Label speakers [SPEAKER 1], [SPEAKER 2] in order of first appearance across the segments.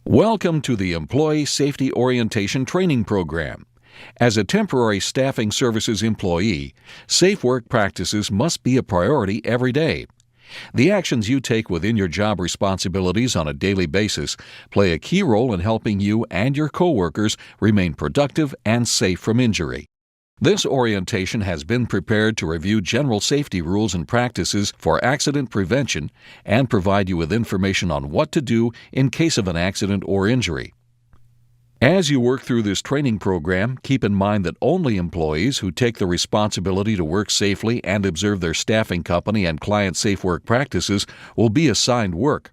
[SPEAKER 1] Welcome to the Employee Safety Orientation Training Program. As a temporary staffing services employee, safe work practices must be a priority every day. The actions you take within your job responsibilities on a daily basis play a key role in helping you and your coworkers remain productive and safe from injury. This orientation has been prepared to review general safety rules and practices for accident prevention and provide you with information on what to do in case of an accident or injury. As you work through this training program, keep in mind that only employees who take the responsibility to work safely and observe their staffing company and client safe work practices will be assigned work.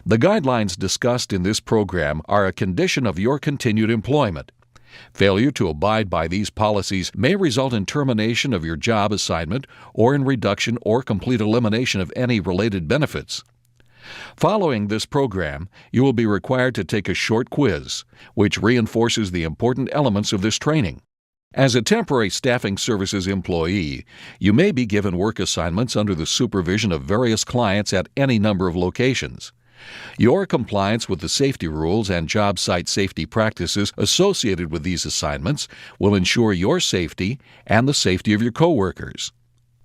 [SPEAKER 1] The guidelines discussed in this program are a condition of your continued employment. Failure to abide by these policies may result in termination of your job assignment or in reduction or complete elimination of any related benefits. Following this program, you will be required to take a short quiz, which reinforces the important elements of this training. As a temporary staffing services employee, you may be given work assignments under the supervision of various clients at any number of locations. Your compliance with the safety rules and job site safety practices associated with these assignments will ensure your safety and the safety of your coworkers.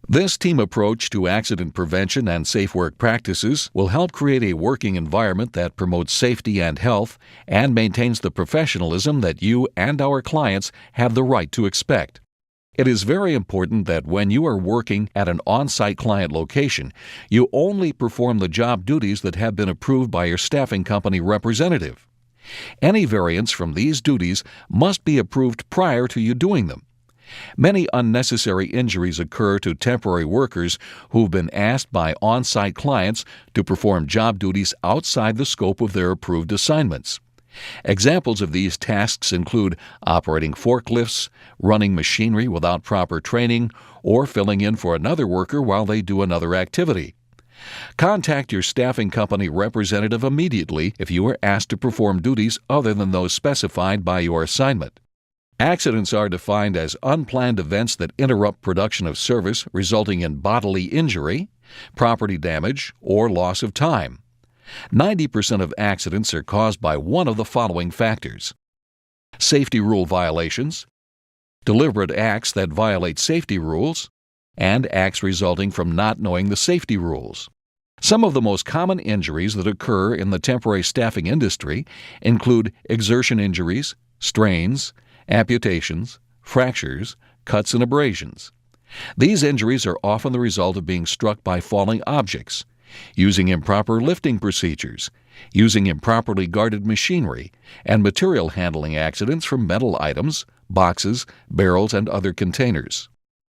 [SPEAKER 1] This team approach to accident prevention and safe work practices will help create a working environment that promotes safety and health and maintains the professionalism that you and our clients have the right to expect. It is very important that when you are working at an on-site client location, you only perform the job duties that have been approved by your staffing company representative. Any variance from these duties must be approved prior to you doing them. Many unnecessary injuries occur to temporary workers who've been asked by on-site clients to perform job duties outside the scope of their approved assignments. Examples of these tasks include operating forklifts, running machinery without proper training, or filling in for another worker while they do another activity. Contact your staffing company representative immediately if you are asked to perform duties other than those specified by your assignment. Accidents are defined as unplanned events that interrupt production of service resulting in bodily injury, property damage, or loss of time. 90% of accidents are caused by one of the following factors: safety rule violations, deliberate acts that violate safety rules, and acts resulting from not knowing the safety rules. Some of the most common injuries that occur in the temporary staffing industry include exertion injuries, strains, amputations, fractures, cuts, and abrasions. These injuries are often the result of being struck by falling objects, using improper lifting procedures, using improperly guarded machinery, and material handling accidents from metal items, boxes, barrels, and other containers.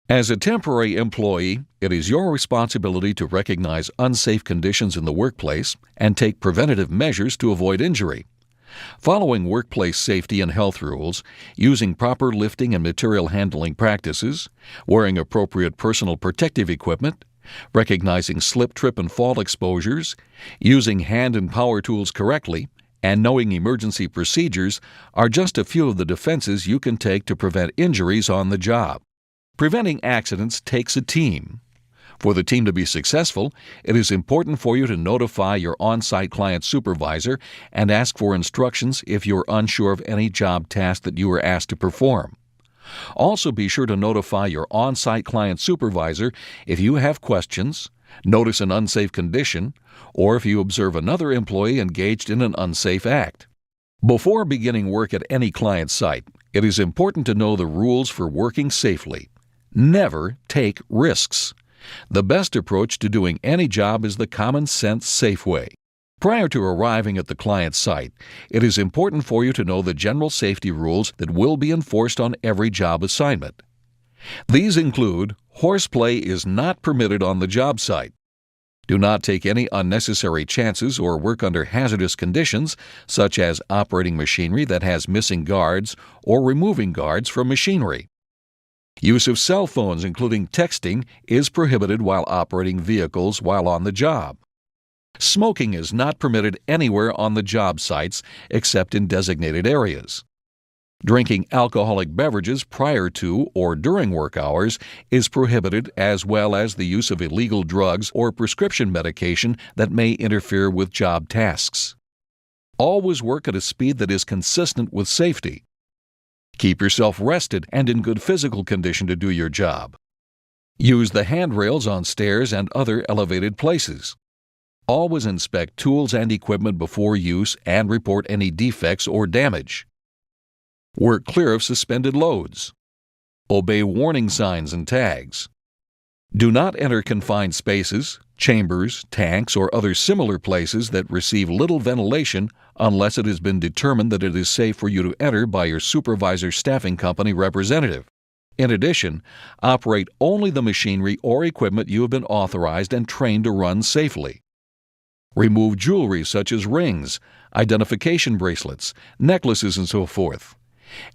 [SPEAKER 1] As a temporary employee, it is your responsibility to recognize unsafe conditions in the workplace and take preventative measures to avoid injury. Following workplace safety and health rules, using proper lifting and material handling practices, wearing appropriate personal protective equipment, recognizing slip, trip, and fall exposures, using hand and power tools correctly, and knowing emergency procedures are just a few of the defenses you can take to prevent injuries on the job. Preventing accidents takes a team. For the team to be successful, it is important for you to notify your on-site client supervisor and ask for instructions if you are unsure of any job task that you are asked to perform. Also, be sure to notify your on-site client supervisor if you have questions, notice an unsafe condition, or if you observe another employee engaged in an unsafe act. Before beginning work at any client site, it is important to know the rules for working safely. Never take risks. The best approach to doing any job is the common-sense safe way. Prior to arriving at the client site, it is important for you to know the general safety rules that will be enforced on every job assignment. These include: horseplay is not permitted on the job site. Do not take any unnecessary chances or work under hazardous conditions, such as operating machinery that has missing guards or removing guards from machinery. Use of cell phones, including texting, is prohibited while operating vehicles while on the job. Smoking is not permitted anywhere on the job sites except in designated areas. Drinking alcoholic beverages prior to or during work hours is prohibited, as well as the use of illegal drugs or prescription medication that may interfere with job tasks. Always work at a speed that is consistent with safety. Keep yourself rested and in good physical condition to do your job. Use the handrails on stairs and other elevated places. Always inspect tools and equipment before use and report any defects or damage. Work clear of suspended loads. Obey warning signs and tags. Do not enter confined spaces, chambers, tanks, or other similar places that receive little ventilation unless it has been determined that it is safe for you to enter by your supervisor staffing company representative. In addition, operate only the machinery or equipment you have been authorized and trained to run safely. Remove jewelry such as rings, identification bracelets, necklaces, and so forth.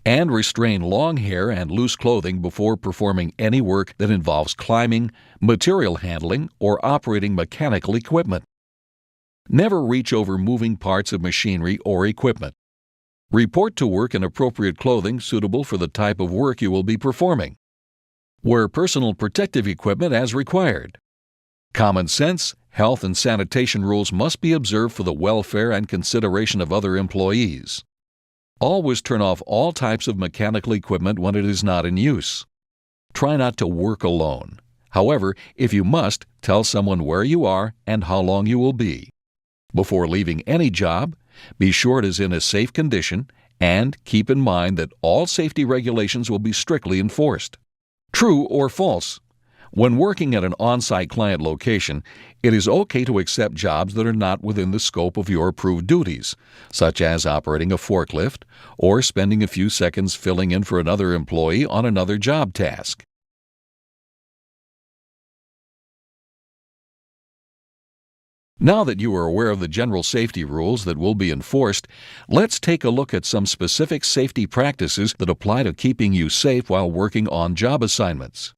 [SPEAKER 1] And restrain long hair and loose clothing before performing any work that involves climbing, material handling, or operating mechanical equipment. Never reach over moving parts of machinery or equipment. Report to work in appropriate clothing suitable for the type of work you will be performing. Wear personal protective equipment as required. Common sense, health, and sanitation rules must be observed for the welfare and consideration of other employees. Always turn off all types of mechanical equipment when it is not in use. Try not to work alone. However, if you must, tell someone where you are and how long you will be. Before leaving any job, be sure it is in a safe condition and keep in mind that all safety regulations will be strictly enforced. True or false? When working at an on-site client location, it is okay to accept jobs that are not within the scope of your approved duties, such as operating a forklift or spending a few seconds filling in for another employee on another job task. Now that you are aware of the general safety rules that will be enforced, let's take a look at some specific safety practices that apply to keeping you safe while working on job assignments.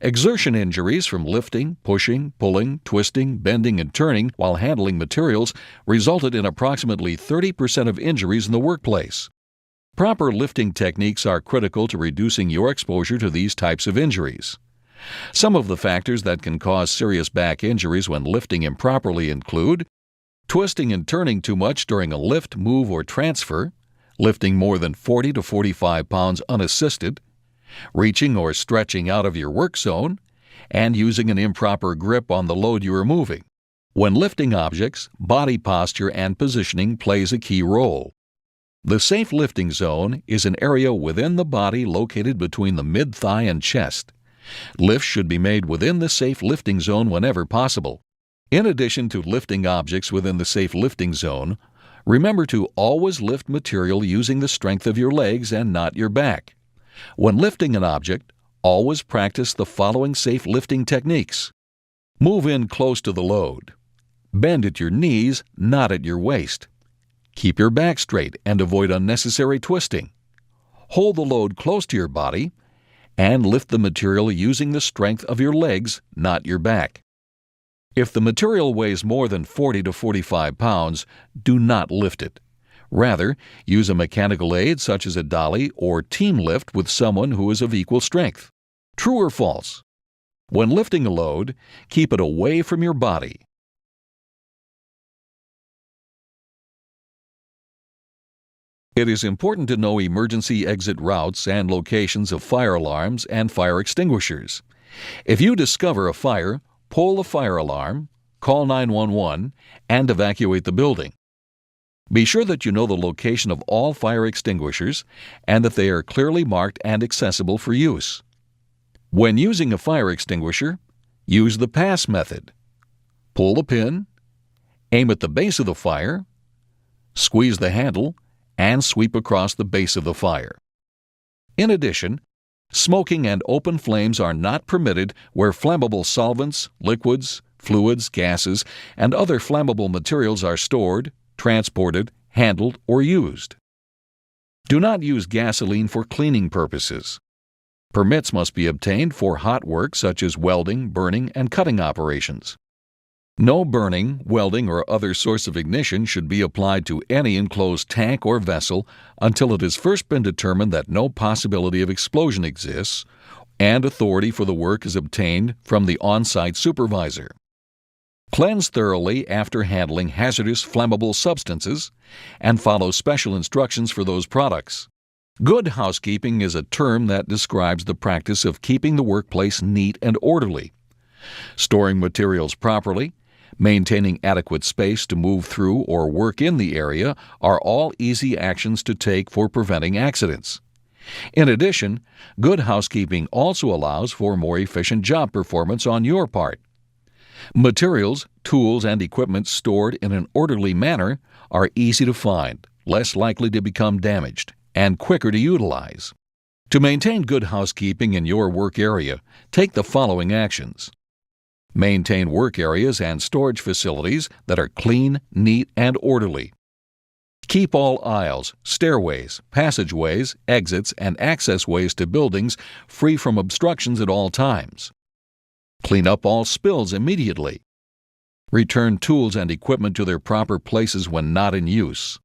[SPEAKER 1] Exertion injuries from lifting, pushing, pulling, twisting, bending, and turning while handling materials resulted in approximately 30% of injuries in the workplace. Proper lifting techniques are critical to reducing your exposure to these types of injuries. Some of the factors that can cause serious back injuries when lifting improperly include twisting and turning too much during a lift, move, or transfer, lifting more than 40 to 45 pounds unassisted, reaching or stretching out of your work zone, and using an improper grip on the load you are moving. When lifting objects, body posture and positioning plays a key role. The safe lifting zone is an area within the body located between the mid-thigh and chest. Lifts should be made within the safe lifting zone whenever possible. In addition to lifting objects within the safe lifting zone, remember to always lift material using the strength of your legs and not your back. When lifting an object, always practice the following safe lifting techniques. Move in close to the load. Bend at your knees, not at your waist. Keep your back straight and avoid unnecessary twisting. Hold the load close to your body and lift the material using the strength of your legs, not your back. If the material weighs more than 40 to 45 pounds, do not lift it. Rather, use a mechanical aid such as a dolly or team lift with someone who is of equal strength. True or false? When lifting a load, keep it away from your body. It is important to know emergency exit routes and locations of fire alarms and fire extinguishers. If you discover a fire, pull the fire alarm, call 911, and evacuate the building. Be sure that you know the location of all fire extinguishers and that they are clearly marked and accessible for use. When using a fire extinguisher, use the pass method. Pull the pin, aim at the base of the fire, squeeze the handle, and sweep across the base of the fire. In addition, smoking and open flames are not permitted where flammable solvents, liquids, fluids, gases, and other flammable materials are stored, transported, handled, or used. Do not use gasoline for cleaning purposes. Permits must be obtained for hot work such as welding, burning, and cutting operations. No burning, welding, or other source of ignition should be applied to any enclosed tank or vessel until it has first been determined that no possibility of explosion exists and authority for the work is obtained from the on-site supervisor. Cleanse thoroughly after handling hazardous flammable substances, and follow special instructions for those products. Good housekeeping is a term that describes the practice of keeping the workplace neat and orderly. Storing materials properly, maintaining adequate space to move through or work in the area are all easy actions to take for preventing accidents. In addition, good housekeeping also allows for more efficient job performance on your part. Materials, tools, and equipment stored in an orderly manner are easy to find, less likely to become damaged, and quicker to utilize. To maintain good housekeeping in your work area, take the following actions. Maintain work areas and storage facilities that are clean, neat, and orderly. Keep all aisles, stairways, passageways, exits, and access ways to buildings free from obstructions at all times. Clean up all spills immediately. Return tools and equipment to their proper places when not in use.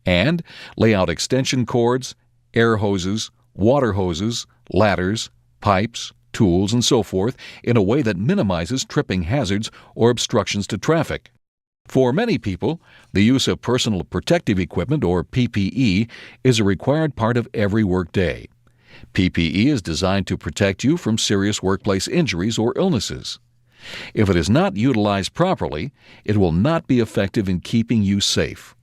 [SPEAKER 1] And lay out extension cords, air hoses, water hoses, ladders, pipes, tools, and so forth in a way that minimizes tripping hazards or obstructions to traffic. For many people, the use of personal protective equipment, or PPE, is a required part of every workday. PPE is designed to protect you from serious workplace injuries or illnesses. If it is not utilized properly, it will not be effective in keeping you safe.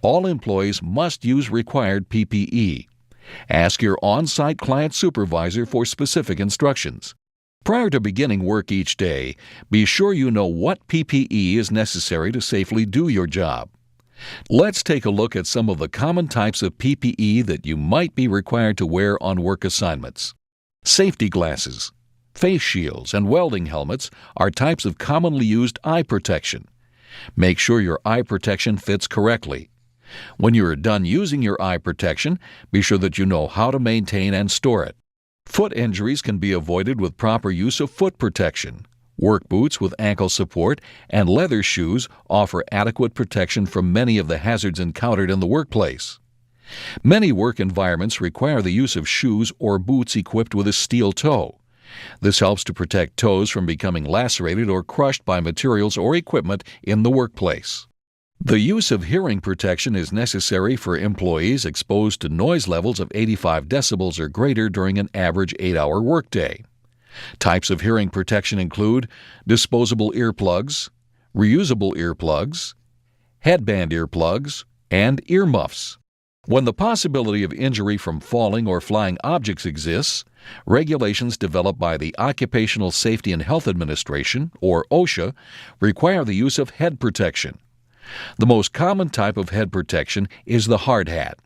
[SPEAKER 1] All employees must use required PPE. Ask your on-site client supervisor for specific instructions. Prior to beginning work each day, be sure you know what PPE is necessary to safely do your job. Let's take a look at some of the common types of PPE that you might be required to wear on work assignments. Safety glasses, face shields, and welding helmets are types of commonly used eye protection. Make sure your eye protection fits correctly. When you are done using your eye protection, be sure that you know how to maintain and store it. Foot injuries can be avoided with proper use of foot protection. Work boots with ankle support and leather shoes offer adequate protection from many of the hazards encountered in the workplace. Many work environments require the use of shoes or boots equipped with a steel toe. This helps to protect toes from becoming lacerated or crushed by materials or equipment in the workplace. The use of hearing protection is necessary for employees exposed to noise levels of 85 decibels or greater during an average 8-hour workday. Types of hearing protection include disposable earplugs, reusable earplugs, headband earplugs, and earmuffs. When the possibility of injury from falling or flying objects exists, regulations developed by the Occupational Safety and Health Administration, or OSHA, require the use of head protection. The most common type of head protection is the hard hat.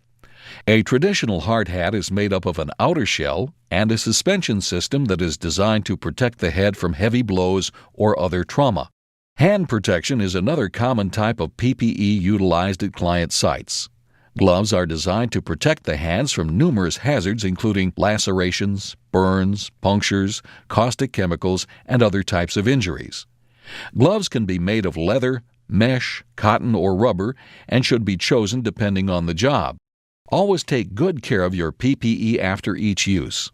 [SPEAKER 1] A traditional hard hat is made up of an outer shell and a suspension system that is designed to protect the head from heavy blows or other trauma. Hand protection is another common type of PPE utilized at client sites. Gloves are designed to protect the hands from numerous hazards including lacerations, burns, punctures, caustic chemicals, and other types of injuries. Gloves can be made of leather, mesh, cotton, or rubber and should be chosen depending on the job. Always take good care of your PPE after each use.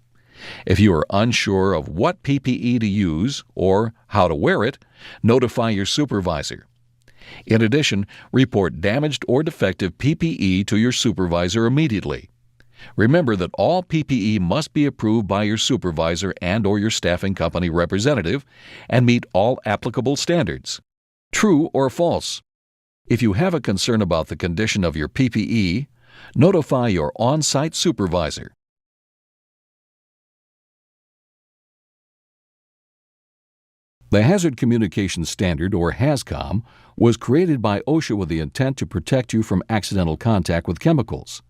[SPEAKER 1] If you are unsure of what PPE to use or how to wear it, notify your supervisor. In addition, report damaged or defective PPE to your supervisor immediately. Remember that all PPE must be approved by your supervisor and/or your staffing company representative and meet all applicable standards. True or false? If you have a concern about the condition of your PPE, notify your on-site supervisor. The Hazard Communication Standard, or HAZCOM, was created by OSHA with the intent to protect you from accidental contact with chemicals.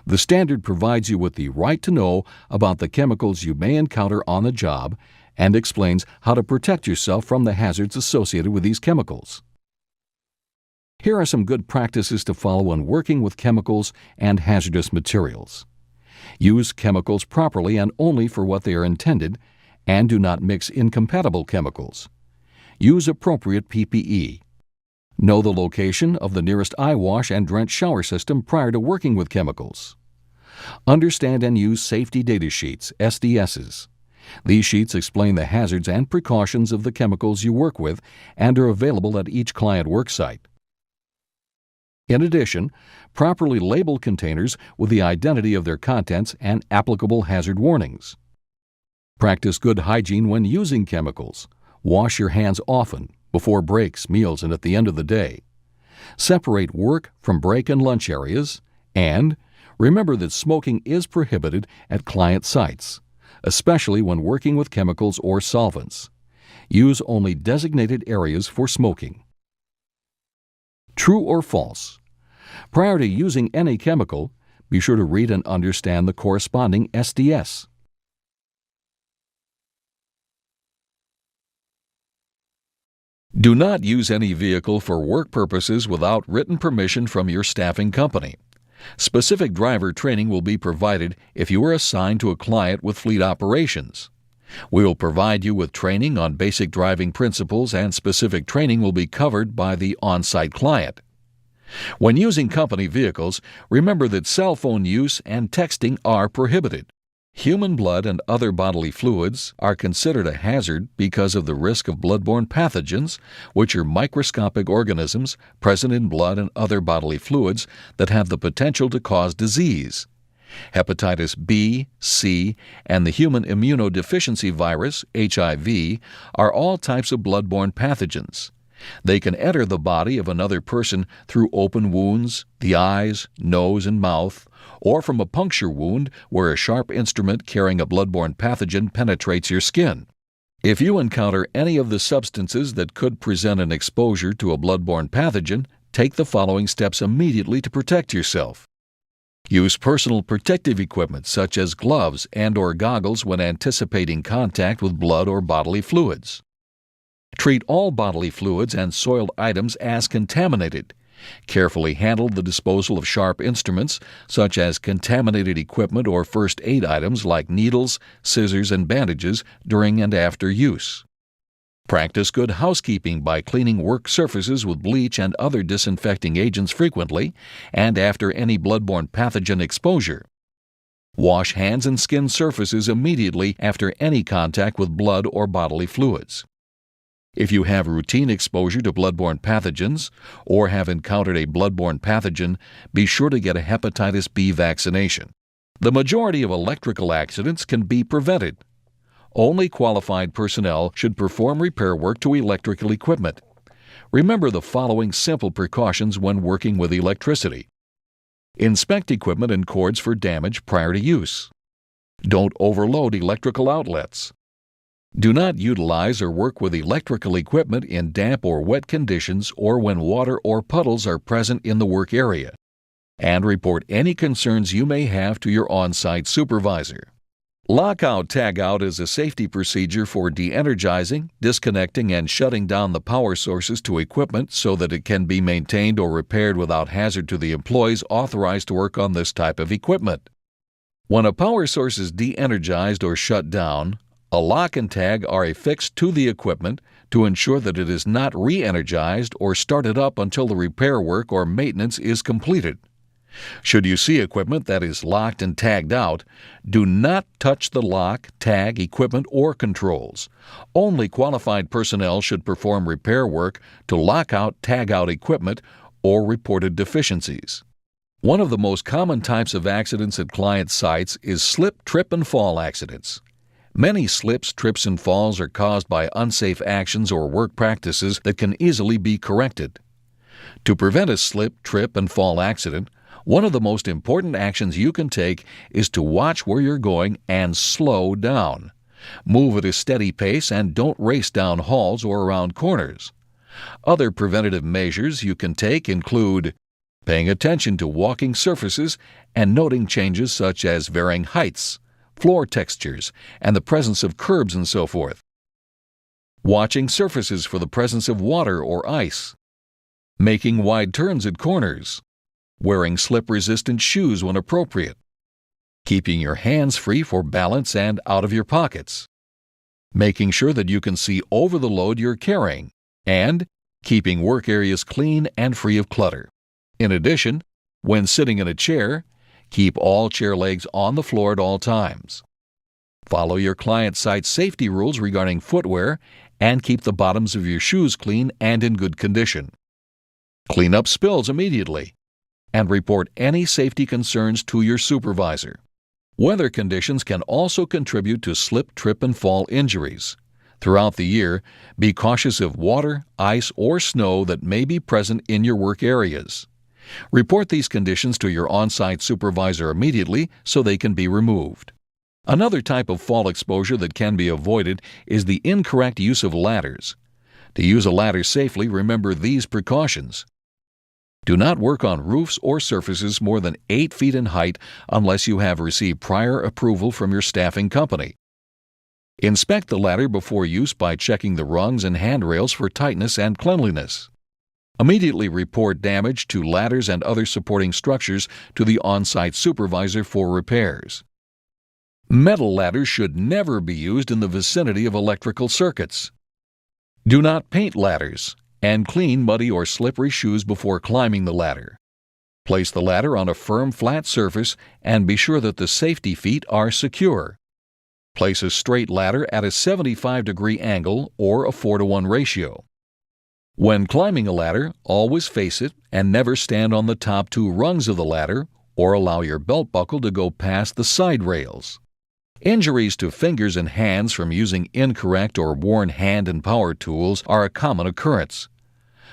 [SPEAKER 1] The standard provides you with the right to know about the chemicals you may encounter on the job and explains how to protect yourself from the hazards associated with these chemicals. Here are some good practices to follow when working with chemicals and hazardous materials. Use chemicals properly and only for what they are intended, and do not mix incompatible chemicals. Use appropriate PPE. Know the location of the nearest eye wash and drench shower system prior to working with chemicals. Understand and use safety data sheets, SDSs. These sheets explain the hazards and precautions of the chemicals you work with and are available at each client worksite. In addition, properly label containers with the identity of their contents and applicable hazard warnings. Practice good hygiene when using chemicals. Wash your hands often, before breaks, meals, and at the end of the day. Separate work from break and lunch areas, and remember that smoking is prohibited at client sites, especially when working with chemicals or solvents. Use only designated areas for smoking. True or false? Prior to using any chemical, be sure to read and understand the corresponding SDS. Do not use any vehicle for work purposes without written permission from your staffing company. Specific driver training will be provided if you are assigned to a client with fleet operations. We will provide you with training on basic driving principles, and specific training will be covered by the on-site client. When using company vehicles, remember that cell phone use and texting are prohibited. Human blood and other bodily fluids are considered a hazard because of the risk of bloodborne pathogens, which are microscopic organisms present in blood and other bodily fluids that have the potential to cause disease. Hepatitis B, C, and the human immunodeficiency virus, HIV, are all types of bloodborne pathogens. They can enter the body of another person through open wounds, the eyes, nose, and mouth, or from a puncture wound where a sharp instrument carrying a bloodborne pathogen penetrates your skin. If you encounter any of the substances that could present an exposure to a bloodborne pathogen, take the following steps immediately to protect yourself. Use personal protective equipment such as gloves and/or goggles when anticipating contact with blood or bodily fluids. Treat all bodily fluids and soiled items as contaminated. Carefully handle the disposal of sharp instruments, such as contaminated equipment or first aid items like needles, scissors, and bandages during and after use. Practice good housekeeping by cleaning work surfaces with bleach and other disinfecting agents frequently and after any bloodborne pathogen exposure. Wash hands and skin surfaces immediately after any contact with blood or bodily fluids. If you have routine exposure to bloodborne pathogens or have encountered a bloodborne pathogen, be sure to get a hepatitis B vaccination. The majority of electrical accidents can be prevented. Only qualified personnel should perform repair work to electrical equipment. Remember the following simple precautions when working with electricity. Inspect equipment and cords for damage prior to use. Don't overload electrical outlets. Do not utilize or work with electrical equipment in damp or wet conditions or when water or puddles are present in the work area. And report any concerns you may have to your on-site supervisor. Lockout/tagout is a safety procedure for de-energizing, disconnecting, and shutting down the power sources to equipment so that it can be maintained or repaired without hazard to the employees authorized to work on this type of equipment. When a power source is de-energized or shut down, a lock and tag are affixed to the equipment to ensure that it is not re-energized or started up until the repair work or maintenance is completed. Should you see equipment that is locked and tagged out, do not touch the lock, tag, equipment, or controls. Only qualified personnel should perform repair work to lock out, tag out equipment or reported deficiencies. One of the most common types of accidents at client sites is slip, trip, and fall accidents. Many slips, trips, and falls are caused by unsafe actions or work practices that can easily be corrected. To prevent a slip, trip, and fall accident, one of the most important actions you can take is to watch where you're going and slow down. Move at a steady pace and don't race down halls or around corners. Other preventative measures you can take include paying attention to walking surfaces and noting changes such as varying heights, floor textures, and the presence of curbs and so forth. Watching surfaces for the presence of water or ice. Making wide turns at corners. Wearing slip-resistant shoes when appropriate. Keeping your hands free for balance and out of your pockets. Making sure that you can see over the load you're carrying. And keeping work areas clean and free of clutter. In addition, when sitting in a chair, keep all chair legs on the floor at all times. Follow your client site safety rules regarding footwear and keep the bottoms of your shoes clean and in good condition. Clean up spills immediately and report any safety concerns to your supervisor. Weather conditions can also contribute to slip, trip, and fall injuries. Throughout the year, be cautious of water, ice, or snow that may be present in your work areas. Report these conditions to your on-site supervisor immediately so they can be removed. Another type of fall exposure that can be avoided is the incorrect use of ladders. To use a ladder safely, remember these precautions. Do not work on roofs or surfaces more than 8 feet in height unless you have received prior approval from your staffing company. Inspect the ladder before use by checking the rungs and handrails for tightness and cleanliness. Immediately report damage to ladders and other supporting structures to the on-site supervisor for repairs. Metal ladders should never be used in the vicinity of electrical circuits. Do not paint ladders and clean muddy or slippery shoes before climbing the ladder. Place the ladder on a firm, flat surface and be sure that the safety feet are secure. Place a straight ladder at a 75-degree angle or a 4-to-1 ratio. When climbing a ladder, always face it and never stand on the top 2 rungs of the ladder or allow your belt buckle to go past the side rails. Injuries to fingers and hands from using incorrect or worn hand and power tools are a common occurrence.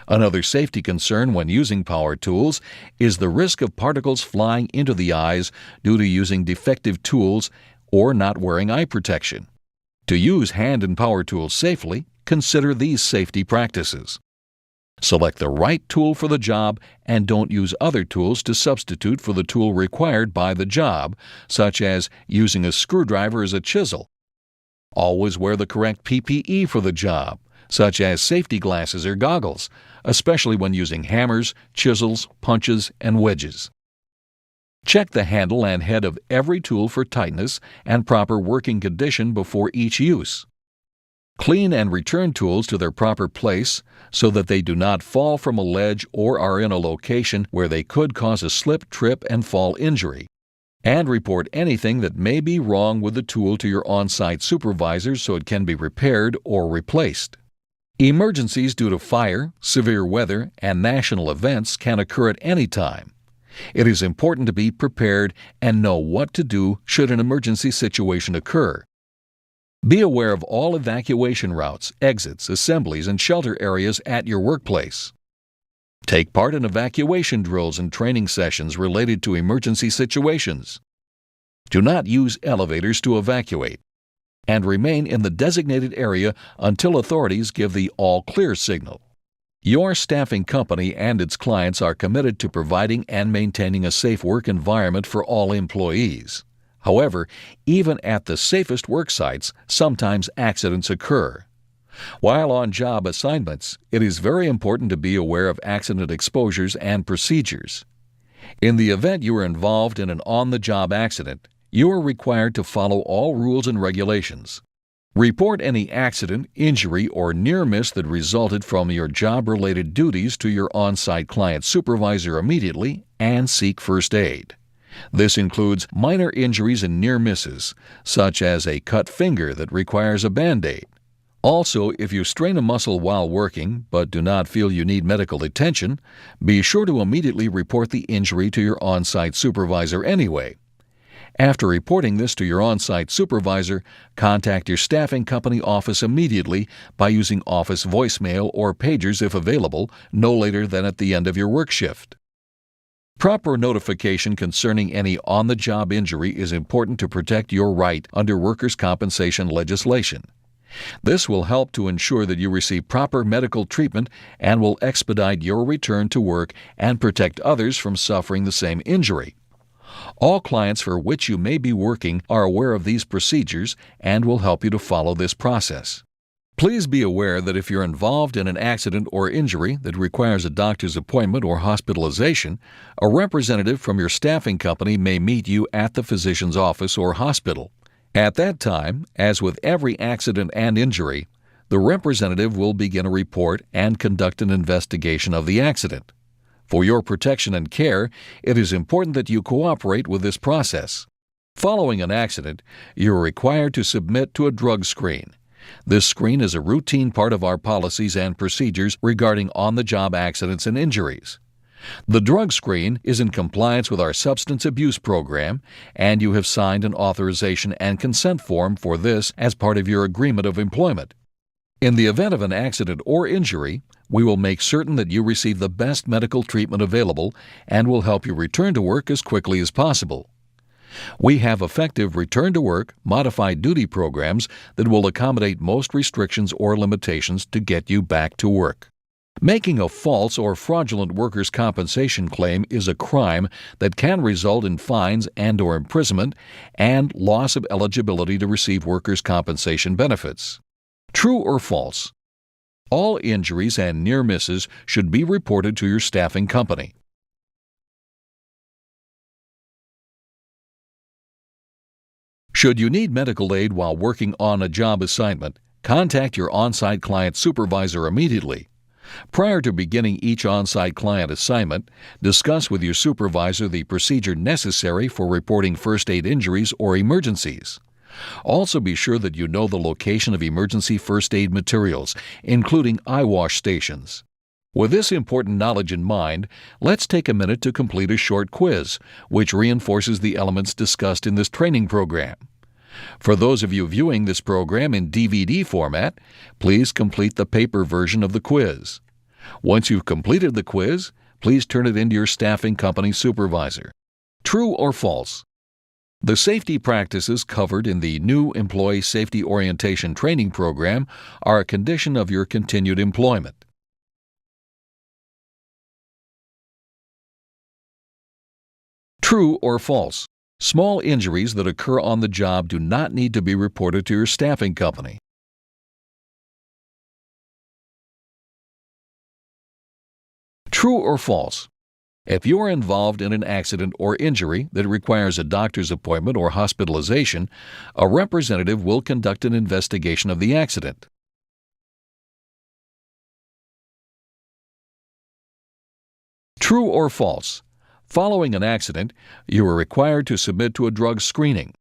[SPEAKER 1] Another safety concern when using power tools is the risk of particles flying into the eyes due to using defective tools or not wearing eye protection. To use hand and power tools safely, consider these safety practices. Select the right tool for the job and don't use other tools to substitute for the tool required by the job, such as using a screwdriver as a chisel. Always wear the correct PPE for the job, such as safety glasses or goggles, especially when using hammers, chisels, punches, and wedges. Check the handle and head of every tool for tightness and proper working condition before each use. Clean and return tools to their proper place so that they do not fall from a ledge or are in a location where they could cause a slip, trip, and fall injury. And report anything that may be wrong with the tool to your on-site supervisor so it can be repaired or replaced. Emergencies due to fire, severe weather, and national events can occur at any time. It is important to be prepared and know what to do should an emergency situation occur. Be aware of all evacuation routes, exits, assemblies, and shelter areas at your workplace. Take part in evacuation drills and training sessions related to emergency situations. Do not use elevators to evacuate, and remain in the designated area until authorities give the all-clear signal. Your staffing company and its clients are committed to providing and maintaining a safe work environment for all employees. However, even at the safest work sites, sometimes accidents occur. While on job assignments, it is very important to be aware of accident exposures and procedures. In the event you are involved in an on-the-job accident, you are required to follow all rules and regulations. Report any accident, injury, or near miss that resulted from your job-related duties to your on-site client supervisor immediately and seek first aid. This includes minor injuries and near misses, such as a cut finger that requires a Band-Aid. Also, if you strain a muscle while working but do not feel you need medical attention, be sure to immediately report the injury to your on-site supervisor anyway. After reporting this to your on-site supervisor, contact your staffing company office immediately by using office voicemail or pagers if available, no later than at the end of your work shift. Proper notification concerning any on-the-job injury is important to protect your right under workers' compensation legislation. This will help to ensure that you receive proper medical treatment and will expedite your return to work and protect others from suffering the same injury. All clients for which you may be working are aware of these procedures and will help you to follow this process. Please be aware that if you're involved in an accident or injury that requires a doctor's appointment or hospitalization, a representative from your staffing company may meet you at the physician's office or hospital. At that time, as with every accident and injury, the representative will begin a report and conduct an investigation of the accident. For your protection and care, it is important that you cooperate with this process. Following an accident, you are required to submit to a drug screen. This screen is a routine part of our policies and procedures regarding on-the-job accidents and injuries. The drug screen is in compliance with our substance abuse program, and you have signed an authorization and consent form for this as part of your agreement of employment. In the event of an accident or injury, we will make certain that you receive the best medical treatment available and will help you return to work as quickly as possible. We have effective return-to-work, modified duty programs that will accommodate most restrictions or limitations to get you back to work. Making a false or fraudulent workers' compensation claim is a crime that can result in fines and/or imprisonment and loss of eligibility to receive workers' compensation benefits. True or false? All injuries and near misses should be reported to your staffing company. Should you need medical aid while working on a job assignment, contact your on-site client supervisor immediately. Prior to beginning each on-site client assignment, discuss with your supervisor the procedure necessary for reporting first aid injuries or emergencies. Also be sure that you know the location of emergency first aid materials, including eye wash stations. With this important knowledge in mind, let's take a minute to complete a short quiz, which reinforces the elements discussed in this training program. For those of you viewing this program in DVD format, please complete the paper version of the quiz. Once you've completed the quiz, please turn it into your staffing company supervisor. True or false? The safety practices covered in the new Employee Safety Orientation Training Program are a condition of your continued employment. True or false? Small injuries that occur on the job do not need to be reported to your staffing company. True or false? If you are involved in an accident or injury that requires a doctor's appointment or hospitalization, a representative will conduct an investigation of the accident. True or false? Following an accident, you are required to submit to a drug screening.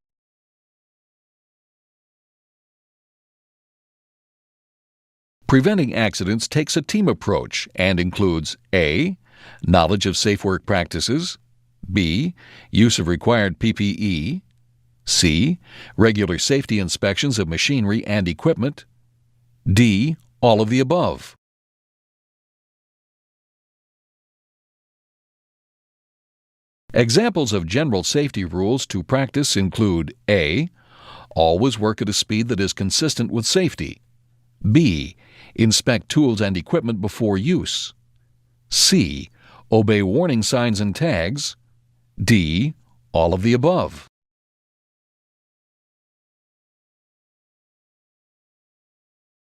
[SPEAKER 1] Preventing accidents takes a team approach and includes A. Knowledge of safe work practices, B. Use of required PPE, C. Regular safety inspections of machinery and equipment, D. All of the above. Examples of general safety rules to practice include A. Always work at a speed that is consistent with safety. B. Inspect tools and equipment before use. C. Obey warning signs and tags. D. All of the above.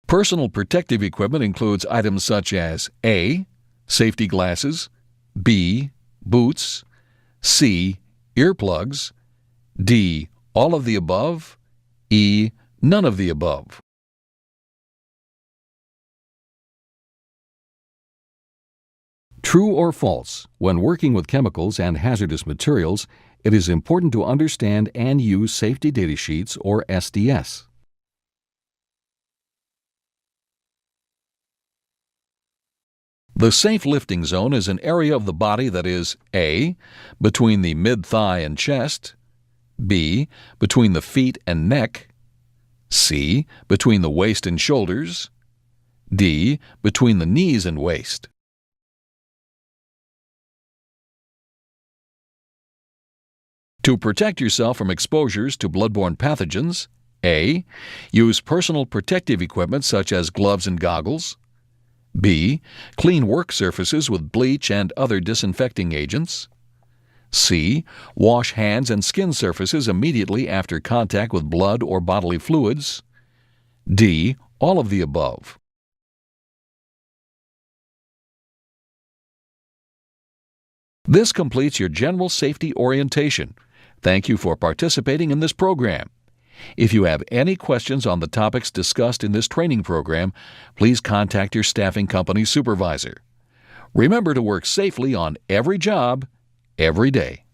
[SPEAKER 1] Personal protective equipment includes items such as A. Safety glasses, B. Boots, C. Earplugs, D. All of the above, E. None of the above. True or false? When working with chemicals and hazardous materials, it is important to understand and use safety data sheets or SDS. The safe lifting zone is an area of the body that is A. Between the mid-thigh and chest, B. Between the feet and neck, C. Between the waist and shoulders, D. Between the knees and waist. To protect yourself from exposures to bloodborne pathogens, A. Use personal protective equipment such as gloves and goggles. B. Clean work surfaces with bleach and other disinfecting agents. C. Wash hands and skin surfaces immediately after contact with blood or bodily fluids. D. All of the above. This completes your general safety orientation. Thank you for participating in this program. If you have any questions on the topics discussed in this training program, please contact your staffing company supervisor. Remember to work safely on every job, every day.